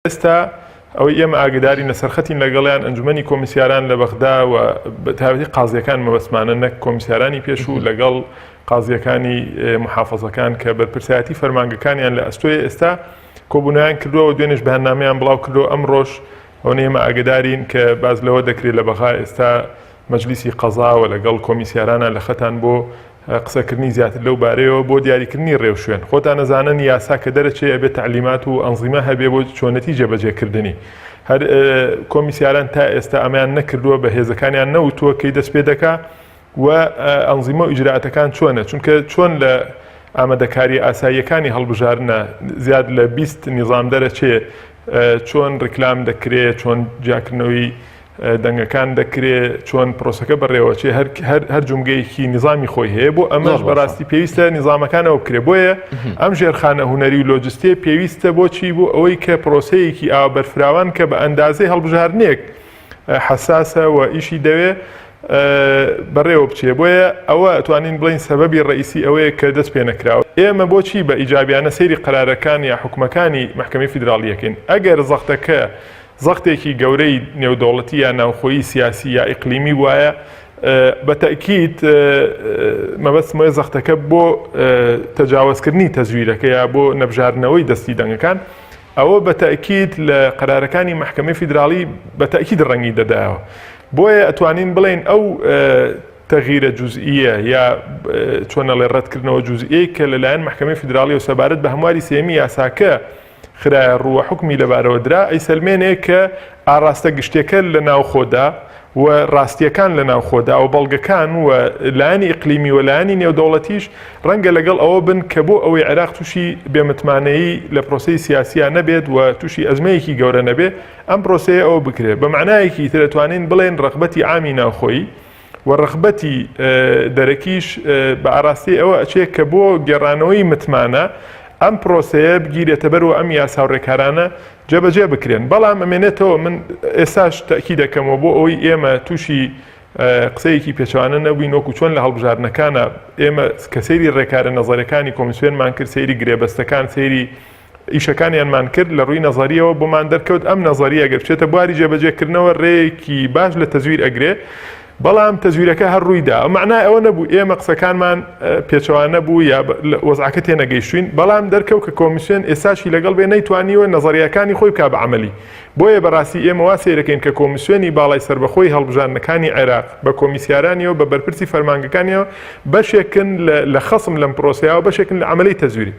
ئێستا ئەوەی ئێمە ئاگدارین لەسەرخەتین لەگەڵیان ئەنجومەنی کۆمیسیاران لە بەغدا و تایبەتی قازیەکان مەبەستمانە نەک کۆمیسیارانی پێشوو لەگەڵ قازیەکانی محافەزەکان کە بەرپرسایەتی فەرمانگەکانیان لە ئەستۆی ئێستا کۆبوونیان کردووە و دوێنێش بەهەنامەیان بڵاو کردو ئەمڕۆژ ئەوەی ئێمە ئاگدارین کە باز لەوە دەکرێت لە بەغا ئێستا مەجلیسی قەزاوە لەگەڵ کۆمیسیارانە لە خەتان بۆ قسەکردنی زیاتر لەو بارەیەوە بۆ دیاریکردنی ڕێوشوێن خۆتان نەزانن یاسا کە دەرەچێ ئەبێت تعلیمات و ئەنزیمە هەبێ بۆ چۆنەتی جێبەجێکردنی هەر کۆمیسیاران تا ئێستا ئەمەیان نەکردووە بە هێزەکانیان نەوتووە کەی دەست پێ دەکا و ئەنزیمە و ئیجرائاتەکان چۆنە چونکە چۆن لە ئامادەکاری ئاساییەکانی هەڵبژارنە زیاد لە 20 نیظام دەرەچێ چۆن ڕیکلام دەکرێت چۆن جاکردنەوەی دەنگەکان دەکرێت چۆن پرۆسەکە بەڕێوەچێ هەر جومگەیەکی نظامی خۆی هەیە بۆ ئەمەش بەڕاستی پێویستە نظامەکانەوە بکرێت بۆیە ئەم ژێرخانە هونەری و لۆجستیە پێویستە بۆچی بۆ ئەوەی کە پرۆسەیەکی ئاوا بەرفراوان کە بە ئەندازەی هەڵبژارنێک حساسە و ئیشی دەوێت بەڕێوە بچێ بۆیە ئەوە ئەتوانین بڵین سەبەبی ڕئیسی ئەوەیە کە دەست پێ نەکراوە ئێمە بۆچی بە ئیجابیانە سەیری قەرارەکان یا حکومەکانی محکەمەی فیدراڵیەکەین ئەگەر زەختەکە زەختێکی گەورەی نێودەوڵەتی یا ناوخۆیی سیاسی یا ئیقلیمی وایە بەتەکید مەبەستمەوەی زەختەکە بۆ تەجاوزکردنی تەزویرەکە یا بۆ نەبژاردنەوەی دەستی دەنگەکان ئەوە بەتەکید لە قەرارەکانی محکەمەی فیدراڵی بەتەکید ڕەنگی دەدایەوە بۆیە ئەتوانین بڵێن ئەو تەغیرە جوزئیە یا چۆنەڵێ ڕەتکردنەوە جوزئیە کە لەلایەن محکەمەی فیدراڵی و سەبارەت بە هەمواری سێمی یاساکە خراە ڕووە حکمی لەبارەوە درا ئەی سەلمێنێ کە ئاراستە گشتەکە لە ناوخۆدا و ڕاستیەکان لە ناوخۆدا و بەڵگەکان و لایەنی ئیقلیمی و لایەنی نێودەوڵەتیش ڕەنگە لەگەڵ ئەوە بن کە بۆ ئەوەی عێراق تووشی بێمتمانەیی لە پرۆسەی سیاسیە نەبێت و تووشی ئەزمەیەکی گەورە نەبێ ئەم پرۆسەیە ئەوە بکرێت بە معنایەکی تر دەتوانین بڵێن ڕەغبەتی عامی ناوخۆیی و ڕەغبەتی دەرەکیش بە ئاراستی ئەوە ئەچێ کە بۆ گێڕانەوەی متمانە ئەم پرۆسەیە بگیرێتە بەر و ئەم یاسا و ڕێکارانە جێبەجێ بکرێن بەڵام ئەمێنێتەوە من ئێستاش تەکی دەکەمەوە بۆ ئەوەی ئێمە تووشی قسەیەکی پێچوانە نەبووین وەکو چۆن لە هەڵبژاردنەکانە ئێمە کە سەیری ڕێکارە نەزەریەکانی کۆمیسیۆنمان کرد سەیری گرێبەستەکان سەیری ئیشەکانیانمان کرد لە ڕووی نەزەریەوە بۆمان دەرکەوت ئەم نەزەریە ئەگەر بچێتە بواری جێبەجێکردنەوە ڕێیەکی باش لە تەزویر ئەگرێ بەڵام تەزویرەکە هەر ڕوویدا ئەو معنای ئەوە نەبوو ئێمە قسەکانمان پێچەوانە بوو یا وەزعەکە تێنەگەیشتوین بەڵام دەرکەوت کە کۆمیسیۆن ئێستاشی لەگەڵ بێ نەیتوانیوە نەزەریەکانی خۆی بکا بە عەمەلی بۆیە بەڕاستی ئێمە وا سەیرەکەین کە کۆمیسیۆنی باڵای سەربەخۆی هەڵبژاردنەکانی عێراق بە کۆمیسیارانیەوە بە بەرپرسی فەرمانگەکانیەوە بەشێکن لە خەسم لەم پرۆسەیەوە بەشێکن لە عەمەلی تەزویری